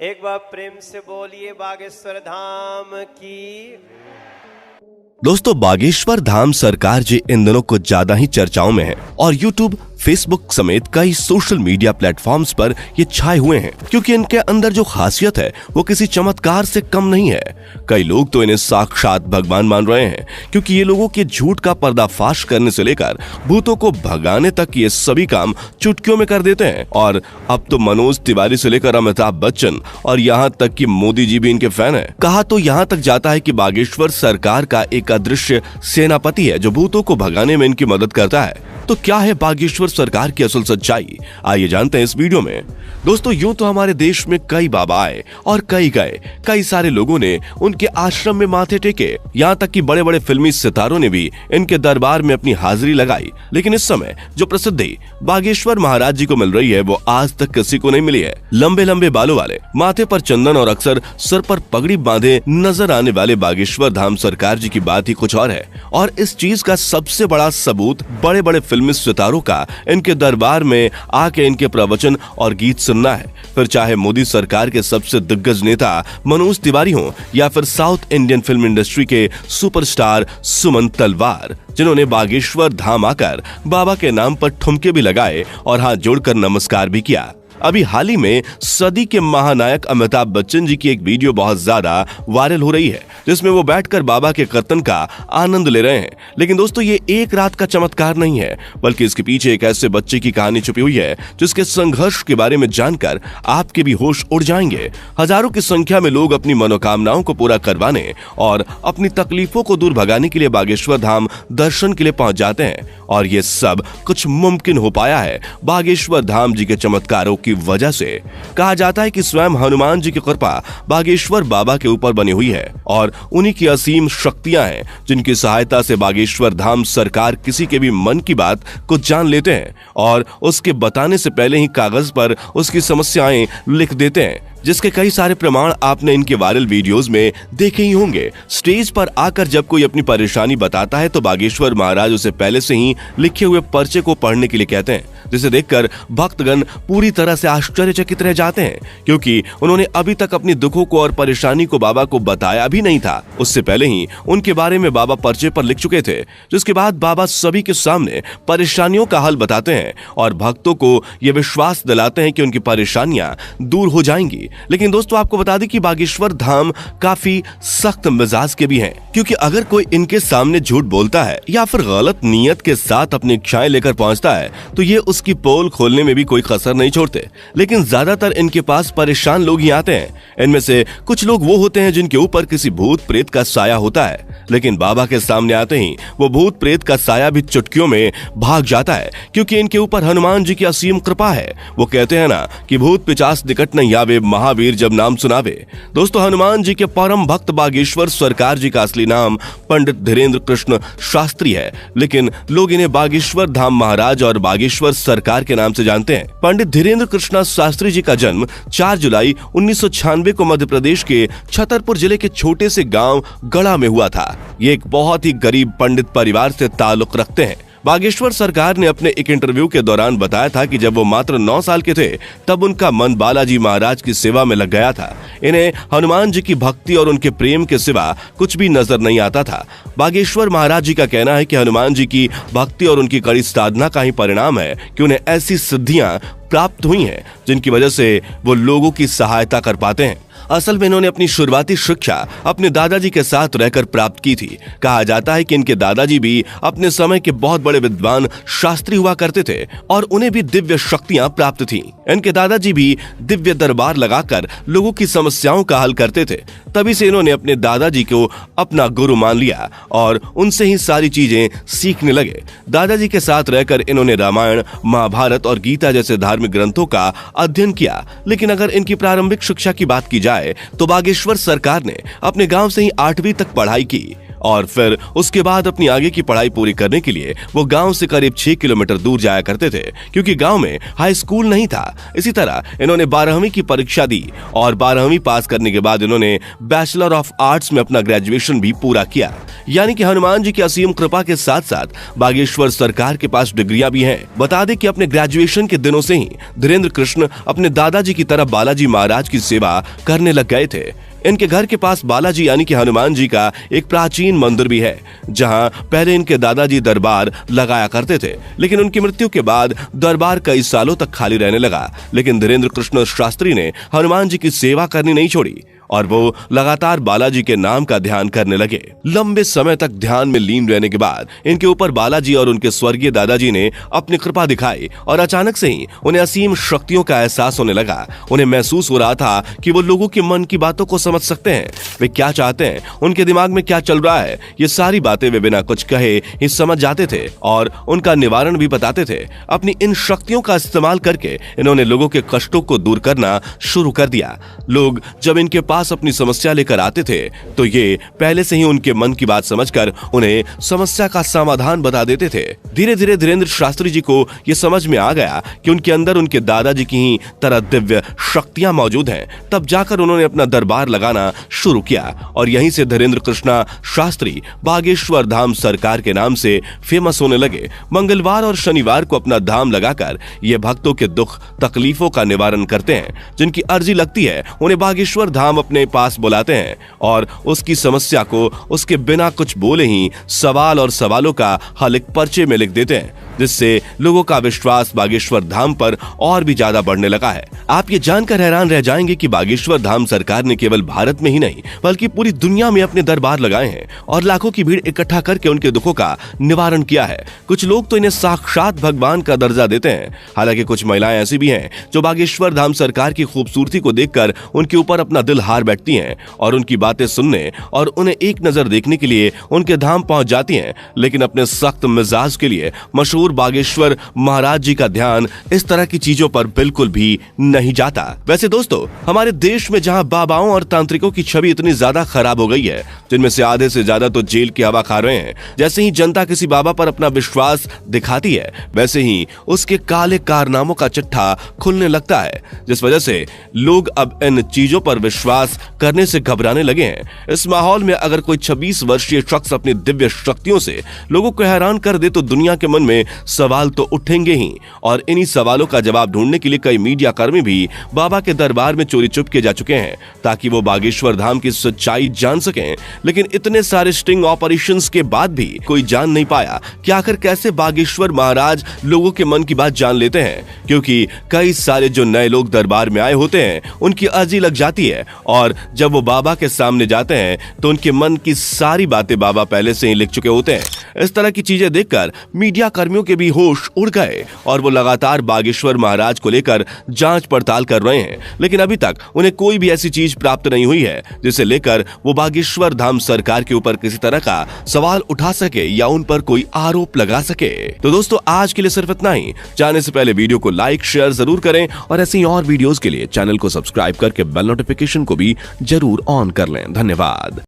एक बार प्रेम से बोलिए बागेश्वर धाम की। दोस्तों, बागेश्वर धाम सरकार जी इन दिनों कुछ ज्यादा ही चर्चाओं में है और YouTube, फेसबुक समेत कई सोशल मीडिया प्लेटफॉर्म्स पर ये छाए हुए हैं क्योंकि इनके अंदर जो खासियत है वो किसी चमत्कार से कम नहीं है। कई लोग तो इन्हें साक्षात भगवान मान रहे हैं क्योंकि ये लोगों के झूठ का पर्दाफाश करने से लेकर भूतों को भगाने तक ये सभी काम चुटकियों में कर देते हैं। और अब तो मनोज तिवारी से लेकर अमिताभ बच्चन और यहाँ तक कि मोदी जी भी इनके फैन है। कहा तो यहाँ तक जाता है कि बागेश्वर सरकार का एक अदृश्य सेनापति है जो भूतों को भगाने में इनकी मदद करता है। तो क्या है बागेश्वर सरकार की असल सच्चाई, आइए जानते हैं इस वीडियो में। दोस्तों, यूं तो हमारे देश में कई बाबा आए और कई गए, कई सारे लोगों ने उनके आश्रम में माथे टेके, यहाँ तक कि बड़े बड़े फिल्मी सितारों ने भी इनके दरबार में अपनी हाजिरी लगाई। लेकिन इस समय जो प्रसिद्धि बागेश्वर महाराज जी को मिल रही है वो आज तक किसी को नहीं मिली है। लंबे लंबे बालों वाले, माथे पर चंदन और अक्सर सर पर पगड़ी बांधे नजर आने वाले बागेश्वर धाम सरकार जी की बात ही कुछ और है। और इस चीज का सबसे बड़ा सबूत बड़े बड़े फिल्मी सितारों का इनके दरबार में आके इनके प्रवचन और गीत सुनना है। फिर चाहे मोदी सरकार के सबसे दिग्गज नेता मनोज तिवारी हो या फिर साउथ इंडियन फिल्म इंडस्ट्री के सुपरस्टार सुमन तलवार, जिन्होंने बागेश्वर धाम आकर बाबा के नाम पर ठुमके भी लगाए और हाथ जोड़कर नमस्कार भी किया। अभी हाल ही में सदी के महानायक अमिताभ बच्चन जी की एक वीडियो बहुत ज्यादा वायरल हो रही है जिसमें वो बैठकर बाबा के कीर्तन का आनंद ले रहे हैं। लेकिन दोस्तों, ये एक रात का चमत्कार नहीं है बल्कि इसके पीछे एक ऐसे बच्चे की कहानी छुपी हुई है जिसके संघर्ष के बारे में जानकर आपके भी होश उड़ जाएंगे। हजारों की संख्या में लोग अपनी मनोकामनाओं को पूरा करवाने और अपनी तकलीफों को दूर भगाने के लिए बागेश्वर धाम दर्शन के लिए पहुंच जाते हैं और ये सब कुछ मुमकिन हो पाया है बागेश्वर धाम जी के चमत्कारों की वजह से। कहा जाता है कि स्वयं हनुमान जी की कृपा बागेश्वर बाबा के ऊपर बनी हुई है और उन्हीं की असीम शक्तियां हैं जिनकी सहायता से बागेश्वर धाम सरकार किसी के भी मन की बात को जान लेते हैं और उसके बताने से पहले ही कागज पर उसकी समस्याएं लिख देते हैं, जिसके कई सारे प्रमाण आपने इनके वायरल वीडियोस में देखे ही होंगे। स्टेज पर आकर जब कोई अपनी परेशानी बताता है तो बागेश्वर महाराज उसे पहले से ही लिखे हुए पर्चे को पढ़ने के लिए कहते हैं, जिसे देखकर भक्तगण पूरी तरह से आश्चर्यचकित रह जाते हैं क्योंकि उन्होंने अभी तक अपनी दुखों को और परेशानी को बाबा को बताया भी नहीं था। उससे पहले ही उनके बारे में बाबा पर्चे पर लिख चुके थे, जिसके बाद बाबा सभी के सामने परेशानियों का हल बताते हैं और भक्तों को ये विश्वास दिलाते हैं कि उनकी परेशानियां दूर हो जाएंगी। लेकिन दोस्तों, आपको बता दें कि बागेश्वर धाम काफी सख्त मिजाज के भी हैं क्योंकि अगर कोई इनके सामने झूठ बोलता है या फिर गलत नीयत के साथ अपनी इच्छाएं लेकर पहुंचता है तो ये उसकी पोल खोलने में भी कोई कसर नहीं छोड़ते। लेकिन ज्यादातर इनके पास परेशान लोग ही आते हैं। इनमें से कुछ लोग वो होते हैं जिनके ऊपर किसी भूत प्रेत का साया होता है, लेकिन बाबा के सामने आते ही वो भूत प्रेत का साया भी चुटकियों में भाग जाता है क्योंकि इनके ऊपर हनुमान जी की असीम कृपा है। वो कहते हैं ना कि भूत पिचास निकट नहीं आवे, महावीर जब नाम सुनावे। दोस्तों, हनुमान जी के परम भक्त बागेश्वर सरकार जी का असली नाम पंडित धीरेन्द्र कृष्ण शास्त्री है, लेकिन लोग इन्हें बागेश्वर धाम महाराज और बागेश्वर सरकार के नाम से जानते हैं। पंडित धीरेन्द्र कृष्ण शास्त्री जी का जन्म 4 जुलाई 1996 को मध्य प्रदेश के छतरपुर जिले के छोटे से गांव गढ़ा में हुआ था। ये एक बहुत ही गरीब पंडित परिवार से ताल्लुक रखते हैं। बागेश्वर सरकार ने अपने एक इंटरव्यू के दौरान बताया था कि जब वो मात्र 9 साल के थे तब उनका मन बालाजी महाराज की सेवा में लग गया था। इन्हें हनुमान जी की भक्ति और उनके प्रेम के सिवा कुछ भी नजर नहीं आता था। बागेश्वर महाराज जी का कहना है कि हनुमान जी की भक्ति और उनकी कड़ी साधना का ही परिणाम है कि उन्हें ऐसी सिद्धियां प्राप्त हुई हैं जिनकी वजह से वो लोगों की सहायता कर पाते हैं। असल में इन्होंने अपनी शुरुआती शिक्षा अपने दादाजी के साथ रहकर प्राप्त की थी। कहा जाता है कि इनके दादाजी भी अपने समय के बहुत बड़े विद्वान शास्त्री हुआ करते थे और उन्हें भी दिव्य शक्तियां प्राप्त थीं। इनके दादाजी भी दिव्य दरबार लगाकर लोगों की समस्याओं का हल करते थे। तभी से इन्होंने अपने दादाजी को अपना गुरु मान लिया और उनसे ही सारी चीजें सीखने लगे। दादाजी के साथ रहकर इन्होंने रामायण, महाभारत और गीता जैसे धार्मिक ग्रंथों का अध्ययन किया। लेकिन अगर इनकी प्रारंभिक शिक्षा की बात की जाए तो बागेश्वर सरकार ने अपने गांव से ही 8वीं तक पढ़ाई की। और फिर उसके बाद अपनी आगे की पढ़ाई पूरी करने के लिए वो गांव से करीब 6 किलोमीटर दूर जाया करते थे, क्योंकि गांव में हाई स्कूल नहीं था। इसी तरह इन्होंने 12वीं की परीक्षा दी और 12वीं पास करने के बाद इन्होंने बैचलर ऑफ आर्ट्स में अपना ग्रेजुएशन भी पूरा किया। यानी कि हनुमान जी की असीम कृपा के साथ साथ बागेश्वर सरकार के पास डिग्रियां भी हैं। बता दें कि अपने ग्रेजुएशन के दिनों से ही धीरेन्द्र कृष्ण अपने दादाजी की तरह बालाजी महाराज की सेवा करने लग गए थे। इनके घर के पास बालाजी यानी कि हनुमान जी का एक प्राचीन मंदिर भी है, जहां पहले इनके दादाजी दरबार लगाया करते थे, लेकिन उनकी मृत्यु के बाद दरबार कई सालों तक खाली रहने लगा। लेकिन धीरेन्द्र कृष्ण शास्त्री ने हनुमान जी की सेवा करनी नहीं छोड़ी और वो लगातार बालाजी के नाम का ध्यान करने लगे। लंबे समय तक ध्यान में लीन रहने के बाद इनके ऊपर बालाजी और उनके स्वर्गीय दादाजी ने अपनी कृपा दिखाई और अचानक से ही उन्हें असीम शक्तियों का एहसास होने लगा। उन्हें महसूस हो रहा था कि वो लोगों के मन की बातों को समझ सकते हैं, वे क्या चाहते हैं, उनके दिमाग में क्या चल रहा है। ये सारी बातें वे बिना कुछ कहे ही समझ जाते थे और उनका निवारण भी बताते थे। अपनी इन शक्तियों का इस्तेमाल करके इन्होंने लोगों के कष्टों को दूर करना शुरू कर दिया। लोग जब इनके पास अपनी समस्या लेकर आते थे तो ये पहले से ही उनके मन की बात समझकर उन्हें समस्या का समाधान बता देते थे। धीरे धीरे धीरेन्द्र शास्त्री जी को ये समझ में आ गया कि उनके अंदर उनके दादाजी की ही तरह दिव्य शक्तियां मौजूद हैं। तब जाकर उन्होंने अपना दरबार लगाना शुरू किया और यहीं से धीरेन्द्र कृष्णा शास्त्री बागेश्वर धाम सरकार के नाम से फेमस होने लगे। मंगलवार और शनिवार को अपना धाम लगाकर ये भक्तों के दुख तकलीफों का निवारण करते हैं। जिनकी अर्जी लगती है उन्हें बागेश्वर धाम अपने पास बुलाते हैं और उसकी समस्या को उसके बिना कुछ बोले ही सवाल और सवालों का हल एक पर्चे में लिख देते हैं, जिससे लोगों का विश्वास बागेश्वर धाम पर और भी ज्यादा बढ़ने लगा है। आप ये जानकर हैरान रह जाएंगे कि बागेश्वर धाम सरकार ने केवल भारत में ही नहीं बल्कि पूरी दुनिया में अपने दरबार लगाए हैं और लाखों की भीड़ इकट्ठा करके उनके दुखों का निवारण किया है। कुछ लोग तो इन्हें साक्षात भगवान का दर्जा देते हैं। हालांकि कुछ महिलाएं ऐसी भी हैं जो बागेश्वर धाम सरकार की खूबसूरती को देखकर उनके ऊपर अपना दिल हार बैठती हैं और उनकी बातें सुनने और उन्हें एक नजर देखने के लिए उनके धाम पहुंच जाती हैं। लेकिन अपने सख्त मिजाज के लिए मशहूर बागेश्वर महाराज जी का ध्यान इस तरह की चीजों पर बिल्कुल भी नहीं जाता। वैसे दोस्तों, हमारे देश में जहां बाबाओं और तांत्रिकों की छवि इतनी ज्यादा खराब हो गई है, जिनमें से आधे से ज्यादा तो जेल की हवा खा रहे हैं, जैसे ही जनता किसी बाबा पर अपना विश्वास दिखाती है वैसे ही उसके काले कारनामों का चिट्ठा खुलने लगता है, जिस वजह से लोग अब इन चीजों पर विश्वास करने से घबराने लगे हैं। इस माहौल में अगर कोई 26 वर्षीय शख्स अपनी दिव्य शक्तियों से लोगों को हैरान कर दे तो दुनिया के मन में सवाल तो उठेंगे ही, और इन्हीं सवालों का जवाब ढूंढने के लिए कई मीडिया कर्मी भी बाबा के दरबार में चोरी चुपके जा चुके हैं ताकि वो बागेश्वर धाम की सच्चाई जान सकें। लेकिन इतने सारे स्टिंग ऑपरेशंस के बाद भी कोई जान नहीं पाया कि आखिर कैसे बागेश्वर महाराज लोगों के मन की बात जान लेते हैं, क्योंकि कई सारे जो नए लोग दरबार में आए होते हैं उनकी अर्जी लग जाती है और जब वो बाबा के सामने जाते हैं तो उनके मन की सारी बातें बाबा पहले से ही लिख चुके होते हैं। इस तरह की चीजें देखकर मीडिया कर्मियों के भी होश उड़ गए और वो लगातार बागेश्वर महाराज को लेकर जांच पड़ताल कर रहे हैं, लेकिन अभी तक उन्हें कोई भी ऐसी चीज प्राप्त नहीं हुई है जिसे लेकर वो बागेश्वर धाम सरकार के ऊपर किसी तरह का सवाल उठा सके या उन पर कोई आरोप लगा सके। तो दोस्तों, आज के लिए सिर्फ इतना ही। जाने से पहले वीडियो को लाइक शेयर जरूर करें और ऐसी और वीडियोस के लिए चैनल को सब्सक्राइब करके बेल नोटिफिकेशन को भी जरूर ऑन कर लें। धन्यवाद।